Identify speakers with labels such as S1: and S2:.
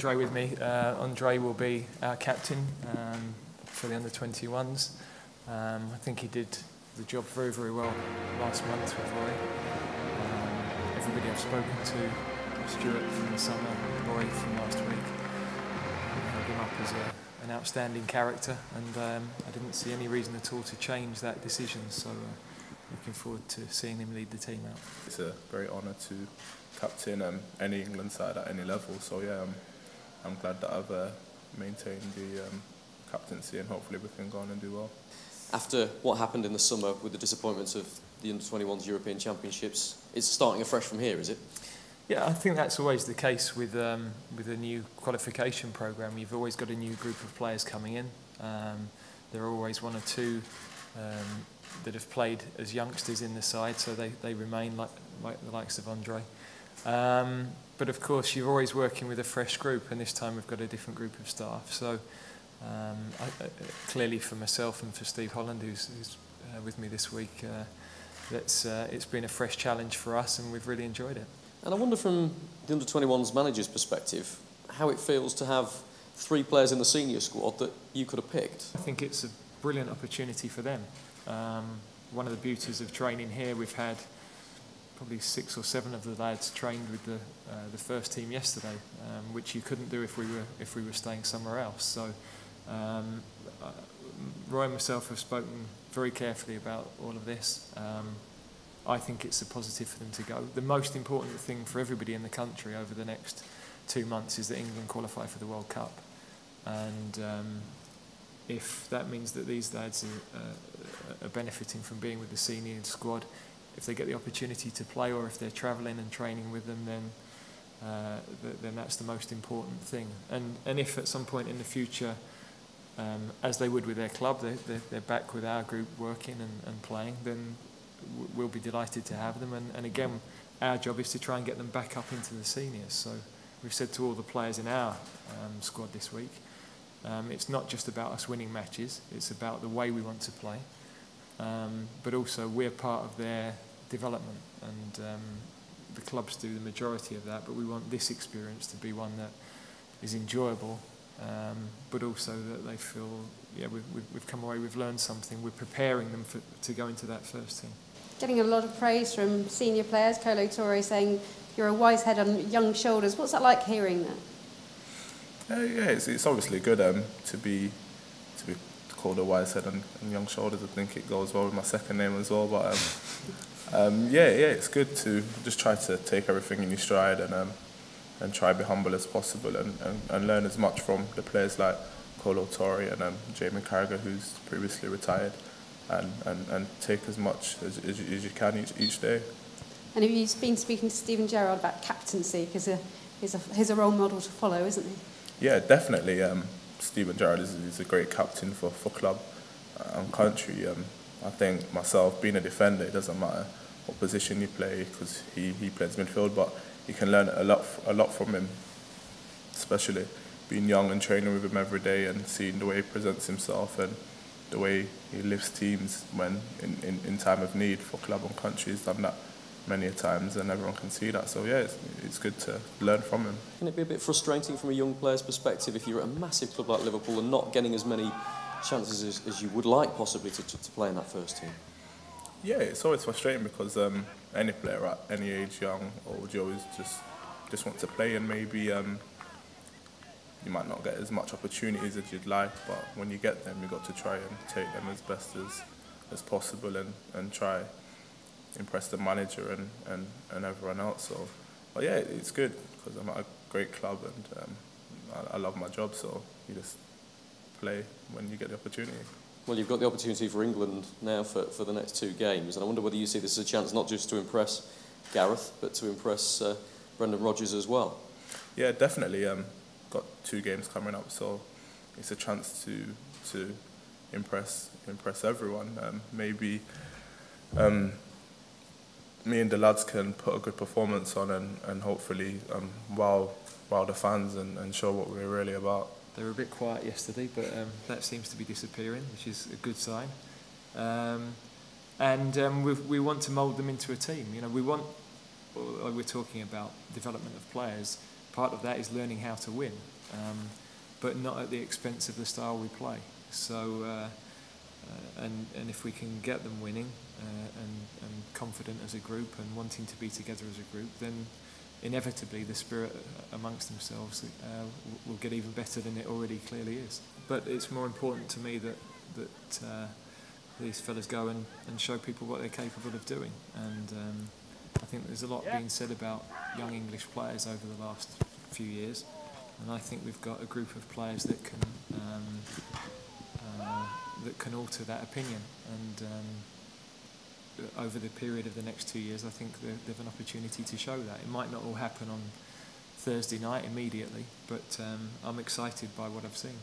S1: Andre with me. Andre will be our captain for the under-21s. I think he did the job very, very well last month with Roy. Everybody I've spoken to, Stuart from the summer, Roy from last week, held him up as an outstanding character, and I didn't see any reason at all to change that decision, so looking forward to seeing him lead the team out.
S2: It's a great honour to captain any England side at any level, so yeah, I'm glad that I've maintained the captaincy, and hopefully we can go on and do well.
S3: After what happened in the summer with the disappointments of the under-21s European Championships, it's starting afresh from here, is it?
S1: Yeah, I think that's always the case with a new qualification programme. You've always got a new group of players coming in. There are always one or two that have played as youngsters in the side, so they remain like the likes of Andre. But of course, you're always working with a fresh group, and this time we've got a different group of staff. So clearly for myself and for Steve Holland, who's with me this week, it's been a fresh challenge for us, and we've really enjoyed it.
S3: And I wonder from the under-21s manager's perspective, how it feels to have 3 players in the senior squad that you could have picked.
S1: I think it's a brilliant opportunity for them. One of the beauties of training here, we've had probably 6 or 7 of the lads trained with the first team yesterday, which you couldn't do if we were staying somewhere else. So Roy and myself have spoken very carefully about all of this. I think it's a positive for them to go. The most important thing for everybody in the country over the next 2 months is that England qualify for the World Cup, and if that means that these lads are benefiting from being with the senior squad, if they get the opportunity to play, or if they're travelling and training with them, then that's the most important thing. And if at some point in the future, as they would with their club, they're back with our group working and playing, then we'll be delighted to have them. And again, our job is to try and get them back up into the seniors. So we've said to all the players in our squad this week, it's not just about us winning matches, it's about the way we want to play. But also we're part of their development, and the clubs do the majority of that, but we want this experience to be one that is enjoyable, but also that they feel, yeah, we've come away, we've learned something, we're preparing them to go into that first team.
S4: Getting a lot of praise from senior players, Kolo Toure saying you're a wise head on young shoulders. What's that like hearing that?
S2: Yeah, it's obviously good to be called a wise head on young shoulders. I think it goes well with my second name as well. But yeah, it's good to just try to take everything in your stride and try to be humble as possible and learn as much from the players like Kolo Toure and Jamie Carragher, who's previously retired, and take as much as you can each day.
S4: And have you been speaking to Steven Gerrard about captaincy, because he's a role model to follow, isn't he?
S2: Yeah, definitely. Steven Gerrard is a great captain for club and country. I think myself, being a defender, it doesn't matter what position you play, because he plays midfield, but you can learn a lot from him, especially being young and training with him every day and seeing the way he presents himself and the way he lifts teams when in time of need for club and country. He's done that many a times, and everyone can see that. So yeah, it's good to learn from him.
S3: Can it be a bit frustrating from a young player's perspective if you're at a massive club like Liverpool and not getting as many chances as you would like possibly to play in that first team?
S2: Yeah, it's always frustrating because any player at any age, young or old, you always just want to play, and maybe you might not get as much opportunities as you'd like, but when you get them, you've got to try and take them as best as possible and try impress the manager and everyone else. So, but yeah, it's good because I'm at a great club and I love my job, so you just play when you get the opportunity.
S3: Well, you've got the opportunity for England now for the next 2 games, and I wonder whether you see this as a chance not just to impress Gareth, but to impress Brendan Rodgers as well. Yeah,
S2: definitely. Got 2 games coming up, so it's a chance to impress everyone. Maybe me and the lads can put a good performance on and hopefully wow the fans and show what we're really about.
S1: They were a bit quiet yesterday, but that seems to be disappearing, which is a good sign. We want to mould them into a team. You know, we're talking about development of players. part of that is learning how to win, but not at the expense of the style we play. So, and if we can get them winning and confident as a group and wanting to be together as a group, then inevitably the spirit amongst themselves will get even better than it already clearly is. But it's more important to me that these fellas go and show people what they're capable of doing. And I think there's a lot being said about young English players over the last few years, and I think we've got a group of players that can alter that opinion. And over the period of the next 2 years, I think they've an opportunity to show that. It might not all happen on Thursday night immediately, but I'm excited by what I've seen.